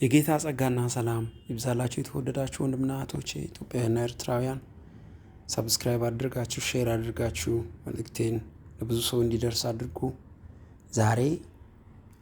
የጌታ ጸጋና ሰላም ይብዛላችሁ። የተወደዳችሁ ወንድምና እህቶቼ ኢትዮጵያውያንና ኤርትራውያን ሰብስክራይብ አድርጋችሁ ሼር አድርጋችሁ መልእክቴን ለብዙ ሰው እንዲደርስ አድርጉ። ዛሬ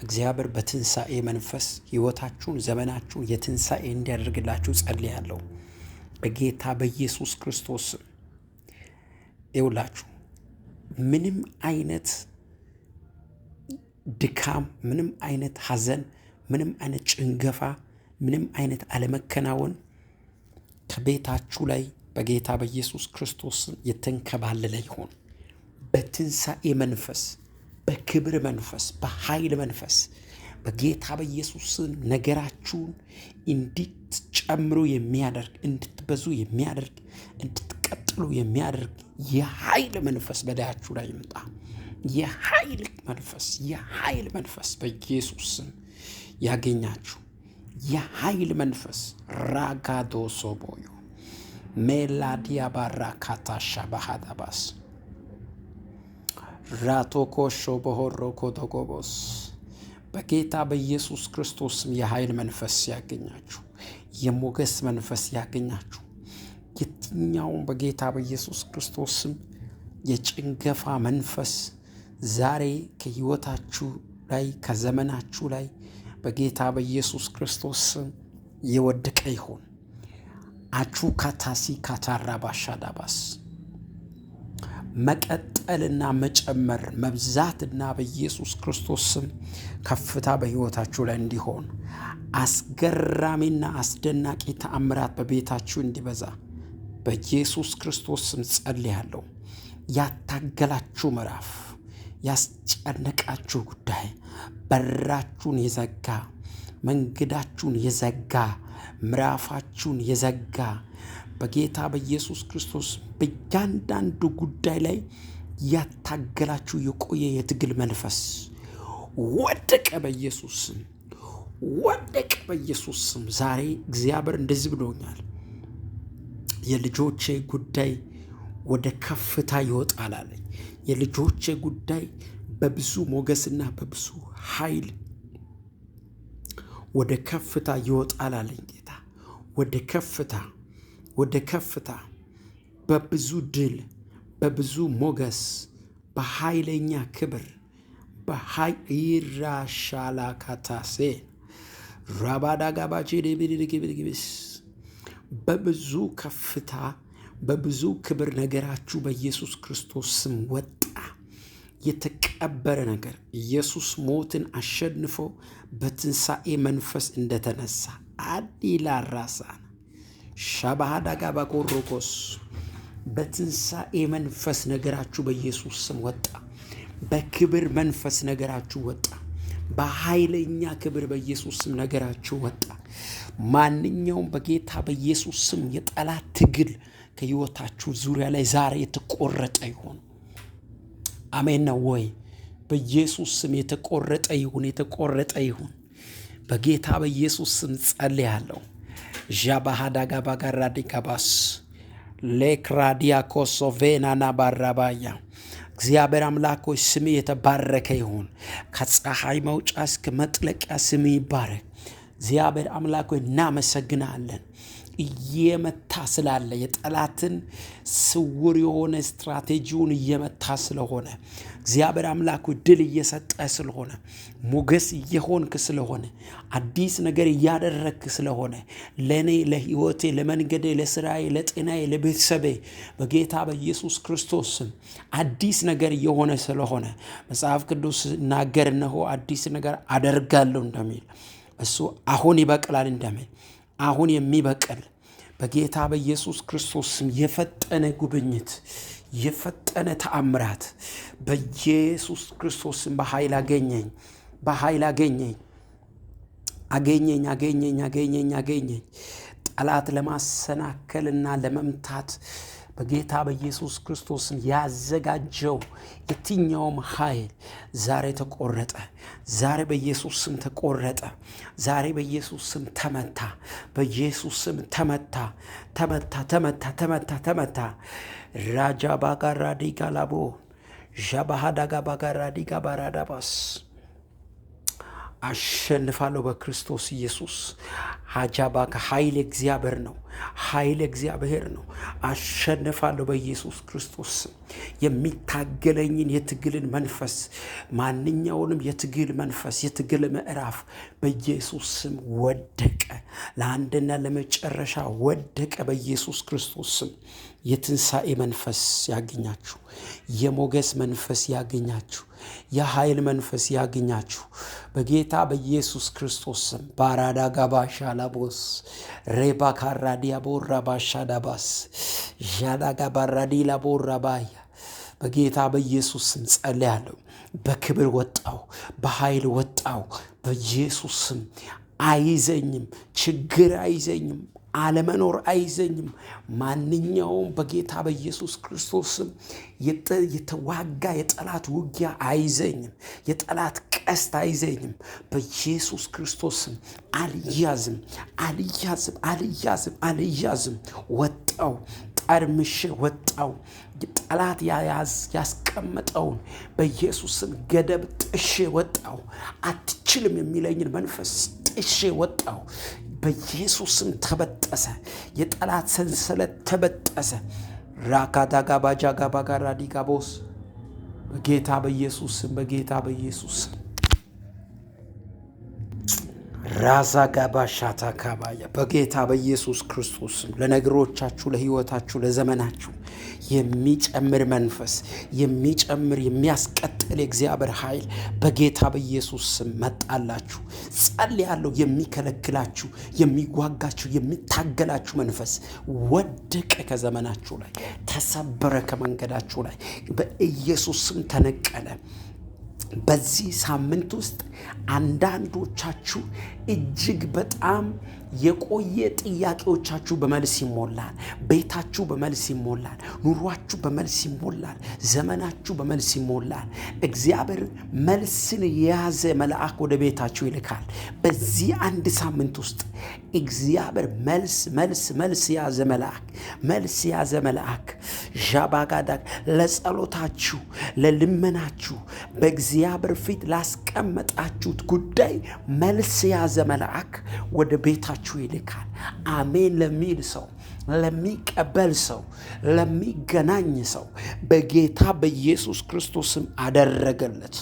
እግዚአብሔር በትንሣኤ መንፈስ ሕይወታችሁን፣ ዘመናችሁን የትንሣኤ እንዲያደርግላችሁ ጸልያለሁ በጌታ በኢየሱስ ክርስቶስ። ይውላችሁ ምንም አይነት ድካም፣ ምንም አይነት ሐዘን፣ ምንም አይነት ጭንገፋ፣ ምንም አይነት አለመከናወን ከቤታችሁ ላይ በጌታ በኢየሱስ ክርስቶስ የተንከባለለ ይሆን። በትንሣኤ መንፈስ፣ በክብር መንፈስ፣ በኃይል መንፈስ በጌታ በኢየሱስ ነገራችሁን እንድትጨምሩ የሚያደርግ፣ እንድትበዙ የሚያደርግ፣ እንድትቀጥሉ የሚያደርግ የኃይል መንፈስ በላያችሁ ላይ ይምጣ። የኃይል መንፈስ በኢየሱስ ስም ያገኛችሁ። የኃይል መንፈስ ራጋዶ ሶቦዮ ሜላዲያ ባራካታሻ ባህዳባስ ራቶኮሾ በሆሮ ኮቶጎቦስ በጌታ በኢየሱስ ክርስቶስም የኃይል መንፈስ ያገኛችሁ። የሞገስ መንፈስ ያገኛችሁ። የትኛውም በጌታ በኢየሱስ ክርስቶስም የጭንገፋ መንፈስ ዛሬ ከሕይወታችሁ ላይ ከዘመናችሁ ላይ በጌታ በኢየሱስ ክርስቶስ የወደቀ ይሆን። አቹ ካታሲ ካታራ ባሻዳባስ መቀጠልና መጨመር መብዛትና በኢየሱስ ክርስቶስም ከፍታ በሕይወታችሁ ላይ እንዲሆን አስገራሚና አስደናቂ ተአምራት በቤታችሁ እንዲበዛ በኢየሱስ ክርስቶስም ጸልያለሁ። ያታገላችሁ ምዕራፍ፣ ያስጨነቃችሁ ጉዳይ፣ በራችሁን የዘጋ መንገዳችሁን የዘጋ ምዕራፋችሁን የዘጋ በጌታ በኢየሱስ ክርስቶስ በእያንዳንዱ ጉዳይ ላይ ያታገላችሁ የቆየ የትግል መንፈስ ወደቀ በኢየሱስ ስም፣ ወደቀ በኢየሱስ ስም። ዛሬ እግዚአብሔር እንደዚህ ብሎኛል፣ የልጆቼ ጉዳይ ወደ ከፍታ ይወጣል አለኝ። የልጆቼ ጉዳይ በብዙ ሞገስና በብዙ ኃይል ወደ ከፍታ ይወጣል አለኝ ጌታ። ወደ ከፍታ በብዙ ድል፣ በብዙ ሞገስ፣ በኃይለኛ ክብር በኃይራሻላ ካታሴ ራባዳጋባቼ ደብድግብድግብስ በብዙ ከፍታ በብዙ ክብር ነገራችሁ በኢየሱስ ክርስቶስ ስም ወጣ። የተቀበረ ነገር ኢየሱስ ሞትን አሸንፎ በትንሣኤ መንፈስ እንደተነሳ አዲላ ራሳን ሻባሃዳጋ ባቆሮኮስ በትንሣኤ መንፈስ ነገራችሁ በኢየሱስ ስም ወጣ። በክብር መንፈስ ነገራችሁ ወጣ። በኃይለኛ ክብር በኢየሱስ ስም ነገራችሁ ወጣ። ማንኛውም በጌታ በኢየሱስ ስም የጠላት ትግል ከሕይወታችሁ ዙሪያ ላይ ዛሬ የተቆረጠ ይሁን። አሜን ነው ወይ? በኢየሱስ ስም የተቆረጠ ይሁን። በጌታ በኢየሱስ ስም ጸልያለሁ። ዣባሃዳጋ ባጋራዲካባስ ሌክራዲያ ኮሶቬናና ባራባያ እግዚአብሔር አምላክ ሆይ ስም የተባረከ ይሁን። ከፀሐይ መውጫ እስከ መጥለቂያ ስም ይባረክ። እግዚአብሔር አምላክ ሆይ እናመሰግናለን። እየመታ ስላለ የጠላትን ስውር የሆነ ስትራቴጂውን እየመታ ስለሆነ እግዚአብሔር አምላክ ድል እየሰጠ ስለሆነ ሞገስ እየሆንክ ስለሆነ አዲስ ነገር እያደረግክ ስለሆነ ለእኔ፣ ለሕይወቴ፣ ለመንገዴ፣ ለስራዬ፣ ለጤናዬ፣ ለቤተሰቤ በጌታ በኢየሱስ ክርስቶስ አዲስ ነገር እየሆነ ስለሆነ መጽሐፍ ቅዱስ ናገር እነሆ አዲስ ነገር አደርጋለሁ እንደሚል እሱ አሁን ይበቅላል እንደሚል አሁን የሚበቅል በጌታ በኢየሱስ ክርስቶስ የፈጠነ ጉብኝት፣ የፈጠነ ተአምራት በኢየሱስ ክርስቶስ በኃይል አገኘኝ። ጠላት ለማሰናከልና ለመምታት በጌታ በኢየሱስ ክርስቶስ ያዘጋጀው የትኛውም ኃይል ዛሬ ተቆረጠ። ዛሬ በኢየሱስ ስም ተቆረጠ። ዛሬ በኢየሱስ ስም ተመታ። በኢየሱስ ስም ተመታ። ራጃ ባጋራዲ ጋላቦ ዣባሃዳጋ ባጋራዲ ጋባራዳባስ አሸንፋለሁ በክርስቶስ ኢየሱስ። ሀጃባካ ኃይል እግዚአብሔር ነው። ኃይል እግዚአብሔር ነው። አሸንፋለሁ በኢየሱስ ክርስቶስ ስም። የሚታገለኝን የትግልን መንፈስ፣ ማንኛውንም የትግል መንፈስ፣ የትግል ምዕራፍ በኢየሱስ ስም ወደቀ። ለአንድና ለመጨረሻ ወደቀ በኢየሱስ ክርስቶስ ስም። የትንሣኤ መንፈስ ያገኛችሁ፣ የሞገስ መንፈስ ያገኛችሁ፣ የኃይል መንፈስ ያገኛችሁ በጌታ በኢየሱስ ክርስቶስ ስም። ባራዳ ጋባሻ ላቦስ ሬባ ካራዲያ ቦራ ባሻ ዳባስ ዣዳጋ ባራዲ ላቦራ ባያ በጌታ በኢየሱስ ስም ጸልያለሁ። በክብር ወጣው፣ በኃይል ወጣው በኢየሱስ ስም። አይዘኝም፣ ችግር አይዘኝም፣ አለመኖር አይዘኝም። ማንኛውም በጌታ በኢየሱስ ክርስቶስ ስም የተዋጋ የጠላት ውጊያ አይዘኝም። የጠላት ቀስት አይዘኝም። በኢየሱስ ክርስቶስ ስም አልያዝም፣ አልያዝም፣ አልያዝም፣ አልያዝም። ወጣው፣ ጠርምሼ ወጣው። ጠላት ያስቀመጠውን በኢየሱስ ስም ገደብ ጥሼ ወጣው። አትችልም የሚለኝን መንፈስ ጥሼ ወጣው። በኢየሱስ ስም ተበጠሰ። የጠላት ሰንሰለት ተበጠሰ። ራካዳጋባጃጋባጋራዲጋቦስ በጌታ በኢየሱስ ስም፣ በጌታ በኢየሱስ ስም። ራዛ ጋባሻታ ካባያ በጌታ በኢየሱስ ክርስቶስ ስም ለነገሮቻችሁ፣ ለሕይወታችሁ፣ ለዘመናችሁ የሚጨምር መንፈስ፣ የሚጨምር የሚያስቀጥል የእግዚአብሔር ኃይል በጌታ በኢየሱስ ስም መጣላችሁ። ጸልያለሁ። የሚከለክላችሁ፣ የሚዋጋችሁ፣ የሚታገላችሁ መንፈስ ወደቀ ከዘመናችሁ ላይ፣ ተሰበረ ከመንገዳችሁ ላይ በኢየሱስ ስም ተነቀለ። በዚህ ሳምንት ውስጥ አንዳንዶቻችሁ እጅግ በጣም የቆየ ጥያቄዎቻችሁ በመልስ ይሞላል። ቤታችሁ በመልስ ይሞላል። ኑሯችሁ በመልስ ይሞላል። ዘመናችሁ በመልስ ይሞላል። እግዚአብሔር መልስን የያዘ መልአክ ወደ ቤታችሁ ይልካል። በዚህ አንድ ሳምንት ውስጥ እግዚአብሔር መልስ የያዘ መልአክ ዣባጋዳ ለጸሎታችሁ፣ ለልመናችሁ በእግዚአብሔር ፊት ላስቀመጣችሁት ጉዳይ መልስ የያዘ መልአክ ወደ ቤታችሁ ይልካል። አሜን ለሚል ሰው፣ ለሚቀበል ሰው፣ ለሚገናኝ ሰው በጌታ በኢየሱስ ክርስቶስም አደረገለት።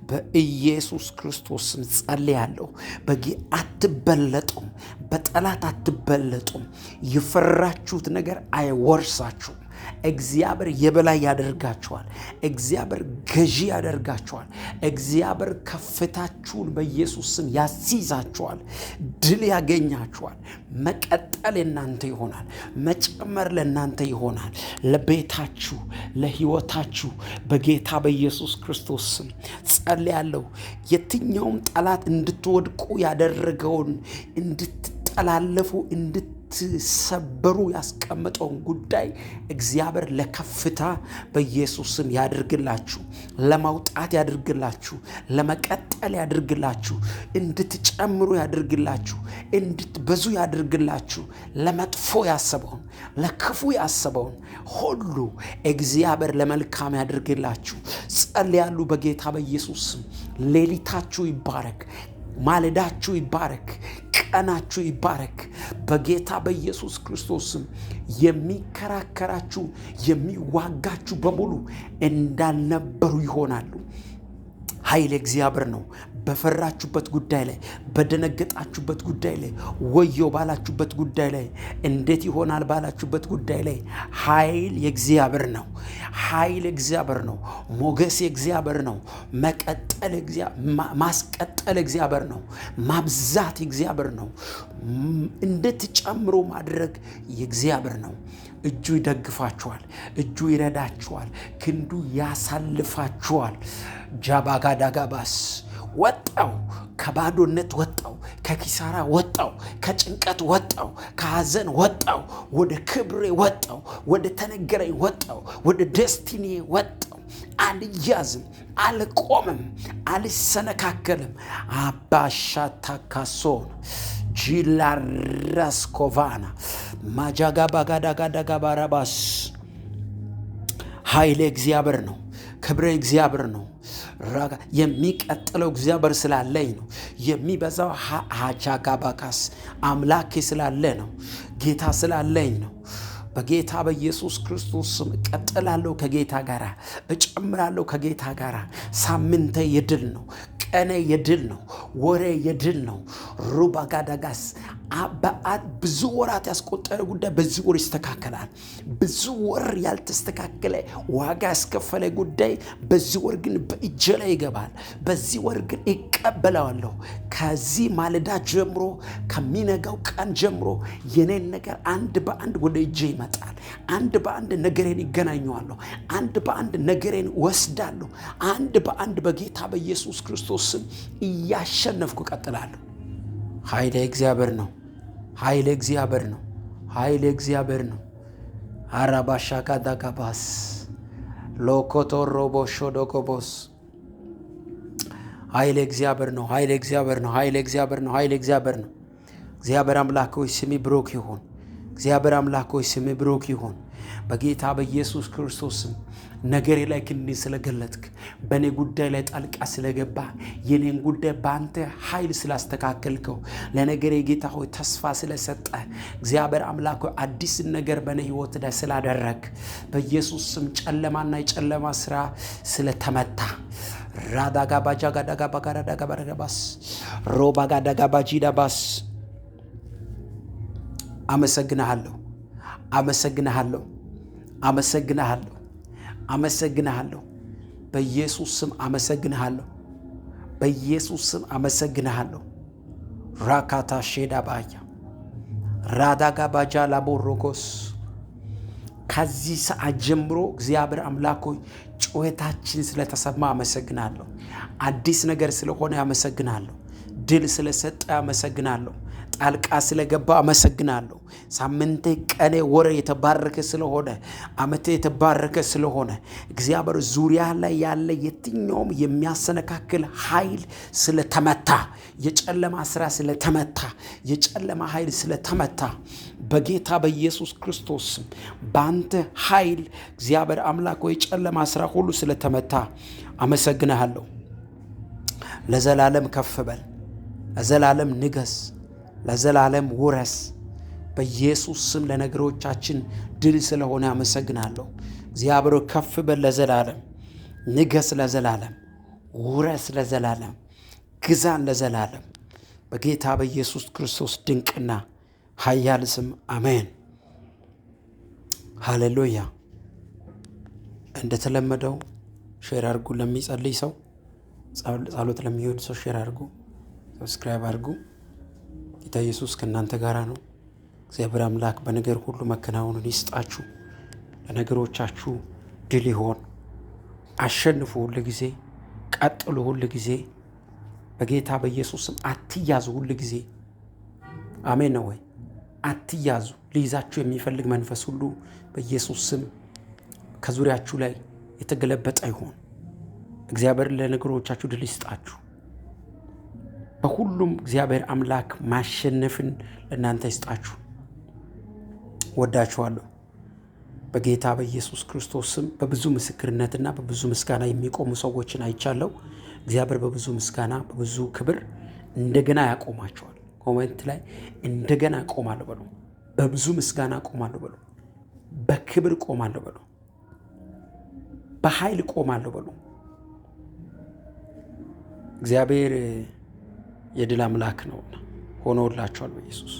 በኢየሱስ ክርስቶስም ጸልያለሁ። አትበለጡም፣ በጠላት አትበለጡም። የፈራችሁት ነገር አይወርሳችሁም። እግዚአብሔር የበላይ ያደርጋችኋል። እግዚአብሔር ገዢ ያደርጋችኋል። እግዚአብሔር ከፍታችሁን በኢየሱስ ስም ያስይዛችኋል። ድል ያገኛችኋል። መቀጠል ለእናንተ ይሆናል። መጨመር ለእናንተ ይሆናል። ለቤታችሁ፣ ለሕይወታችሁ በጌታ በኢየሱስ ክርስቶስ ስም ጸልያለሁ። የትኛውም ጠላት እንድትወድቁ ያደረገውን እንድትጠላለፉ እንድትሰበሩ ያስቀመጠውን ጉዳይ እግዚአብሔር ለከፍታ በኢየሱስ ስም ያድርግላችሁ። ለማውጣት ያድርግላችሁ። ለመቀጠል ያድርግላችሁ። እንድትጨምሩ ያድርግላችሁ። እንድትበዙ ያድርግላችሁ። ለመጥፎ ያሰበውን፣ ለክፉ ያሰበውን ሁሉ እግዚአብሔር ለመልካም ያድርግላችሁ። ጸልያለሁ በጌታ በኢየሱስ ስም። ሌሊታችሁ ይባረክ። ማለዳችሁ ይባረክ። ቀናችሁ ይባረክ በጌታ በኢየሱስ ክርስቶስ ስም። የሚከራከራችሁ የሚዋጋችሁ በሙሉ እንዳልነበሩ ይሆናሉ። ኃይል እግዚአብሔር ነው። በፈራችሁበት ጉዳይ ላይ፣ በደነገጣችሁበት ጉዳይ ላይ፣ ወዮ ባላችሁበት ጉዳይ ላይ፣ እንዴት ይሆናል ባላችሁበት ጉዳይ ላይ ኃይል የእግዚአብሔር ነው። ኃይል እግዚአብሔር ነው። ሞገስ የእግዚአብሔር ነው። ማስቀጠል እግዚአብሔር ነው። ማብዛት እግዚአብሔር ነው። እንድትጨምሩ ማድረግ የእግዚአብሔር ነው። እጁ ይደግፋችኋል። እጁ ይረዳችኋል። ክንዱ ያሳልፋችኋል። ጃባጋዳጋባስ ወጣው። ከባዶነት ወጣው። ከኪሳራ ወጣው። ከጭንቀት ወጣው። ከሐዘን ወጣው። ወደ ክብሬ ወጣው። ወደ ተነገረኝ ወጣው። ወደ ደስቲኒ ወጣው። አልያዝም፣ አልቆምም፣ አልሰነካከልም። አባሻታካሶን ጂላራስኮቫና ማጃጋባጋዳጋዳጋባራባስ ኃይሌ እግዚአብሔር ነው። ክብሬ እግዚአብሔር ነው። የሚቀጥለው እግዚአብሔር ስላለኝ ነው። የሚበዛው ሃጃጋባካስ አምላኬ ስላለ ነው። ጌታ ስላለኝ ነው። በጌታ በኢየሱስ ክርስቶስ ስም እቀጥላለሁ ከጌታ ጋር፣ እጨምራለሁ ከጌታ ጋር። ሳምንቴ የድል ነው። ቀኔ የድል ነው። ወሬ የድል ነው። ሩባጋዳጋስ ብዙ ወራት ያስቆጠረ ጉዳይ በዚህ ወር ይስተካከላል። ብዙ ወር ያልተስተካከለ ዋጋ ያስከፈለ ጉዳይ በዚህ ወር ግን በእጄ ላይ ይገባል። በዚህ ወር ግን ይቀበለዋለሁ። ከዚህ ማለዳ ጀምሮ፣ ከሚነጋው ቀን ጀምሮ የኔን ነገር አንድ በአንድ ወደ እጄ ይመጣል። አንድ በአንድ ነገሬን ይገናኘዋለሁ። አንድ በአንድ ነገሬን ወስዳለሁ። አንድ በአንድ በጌታ በኢየሱስ ክርስቶስ ስም እያሸነፍኩ እቀጥላለሁ። ኃይሌ እግዚአብሔር ነው። ኃይሌ እግዚአብሔር ነው። ኃይሌ እግዚአብሔር ነው። አራባሻካዳጋባስ ሎኮቶሮቦሾዶጎቦስ ኃይሌ እግዚአብሔር ነው። ኃይሌ እግዚአብሔር ነው። ኃይሌ እግዚአብሔር ነው። ኃይሌ እግዚአብሔር ነው። እግዚአብሔር አምላክ ሆይ ስሚ ብሩክ ይሁን። እግዚአብሔር አምላክ ሆይ ስሚ ብሩክ ይሁን። በጌታ በኢየሱስ ክርስቶስ ስም ነገሬ ላይ ክንድህን ስለገለጥክ፣ በእኔ ጉዳይ ላይ ጣልቃ ስለገባ፣ የኔን ጉዳይ በአንተ ኃይል ስላስተካከልከው፣ ለነገሬ ጌታ ሆይ ተስፋ ስለሰጠ፣ እግዚአብሔር አምላክ ሆይ አዲስ ነገር በእኔ ሕይወት ላይ ስላደረግ፣ በኢየሱስ ስም ጨለማና የጨለማ ስራ ስለተመታ ራዳጋባጃጋዳጋባጋዳጋባረጋባስ ሮባጋዳጋባጂዳባስ አመሰግናለሁ። አመሰግናለሁ። አመሰግናለሁ። አመሰግናለሁ። በኢየሱስ ስም አመሰግናለሁ። በኢየሱስ ስም አመሰግናለሁ። ራካታ ሼዳባያ ራዳጋባጃ ላቦሮጎስ ከዚህ ሰዓት ጀምሮ እግዚአብሔር አምላክ ሆይ ጩኸታችን ስለተሰማ አመሰግናለሁ። አዲስ ነገር ስለሆነ አመሰግናለሁ። ድል ስለሰጠ አመሰግናለሁ። ጣልቃ ስለገባ አመሰግናለሁ። ሳምንቴ፣ ቀኔ፣ ወሬ የተባረከ ስለሆነ፣ ዓመቴ የተባረከ ስለሆነ እግዚአብሔር ዙሪያ ላይ ያለ የትኛውም የሚያሰነካክል ኃይል ስለተመታ፣ የጨለማ ስራ ስለተመታ፣ የጨለማ ኃይል ስለተመታ በጌታ በኢየሱስ ክርስቶስ በአንተ ኃይል እግዚአብሔር አምላክ ሆይ የጨለማ ስራ ሁሉ ስለተመታ አመሰግናለሁ። ለዘላለም ከፍ በል፣ ለዘላለም ንገስ፣ ለዘላለም ውረስ። በኢየሱስ ስም ለነገሮቻችን ድል ስለሆነ አመሰግናለሁ። እግዚአብሔር ከፍ በል፣ ለዘላለም ንገስ፣ ለዘላለም ውረስ፣ ለዘላለም ግዛን፣ ለዘላለም በጌታ በኢየሱስ ክርስቶስ ድንቅና ኃያል ስም አሜን። ሃሌሉያ። እንደተለመደው ሼር አድርጉ። ለሚጸልይ ሰው፣ ጸሎት ለሚወድ ሰው ሼር አድርጉ፣ ሰብስክራይብ አድርጉ። ጌታ ኢየሱስ ከእናንተ ጋር ነው። እግዚአብሔር አምላክ በነገር ሁሉ መከናወኑን ይስጣችሁ። ለነገሮቻችሁ ድል ይሆን። አሸንፉ። ሁል ጊዜ ቀጥሉ። ሁል ጊዜ በጌታ በኢየሱስ ስም አትያዙ። ሁል ጊዜ አሜን ነው ወይ? አትያዙ። ሊይዛችሁ የሚፈልግ መንፈስ ሁሉ በኢየሱስ ስም ከዙሪያችሁ ላይ የተገለበጠ ይሆን። እግዚአብሔር ለነገሮቻችሁ ድል ይስጣችሁ። በሁሉም እግዚአብሔር አምላክ ማሸነፍን ለእናንተ ይስጣችሁ። ወዳችኋለሁ። በጌታ በኢየሱስ ክርስቶስ ስም በብዙ ምስክርነትና በብዙ ምስጋና የሚቆሙ ሰዎችን አይቻለሁ። እግዚአብሔር በብዙ ምስጋና በብዙ ክብር እንደገና ያቆማቸዋል። ኮሜንት ላይ እንደገና ቆማለሁ በሉ። በብዙ ምስጋና ቆማለሁ በሉ። በክብር ቆማለሁ በሉ። በኃይል ቆማለሁ በሉ። እግዚአብሔር የድል አምላክ ነውና ሆኖላችኋል በኢየሱስ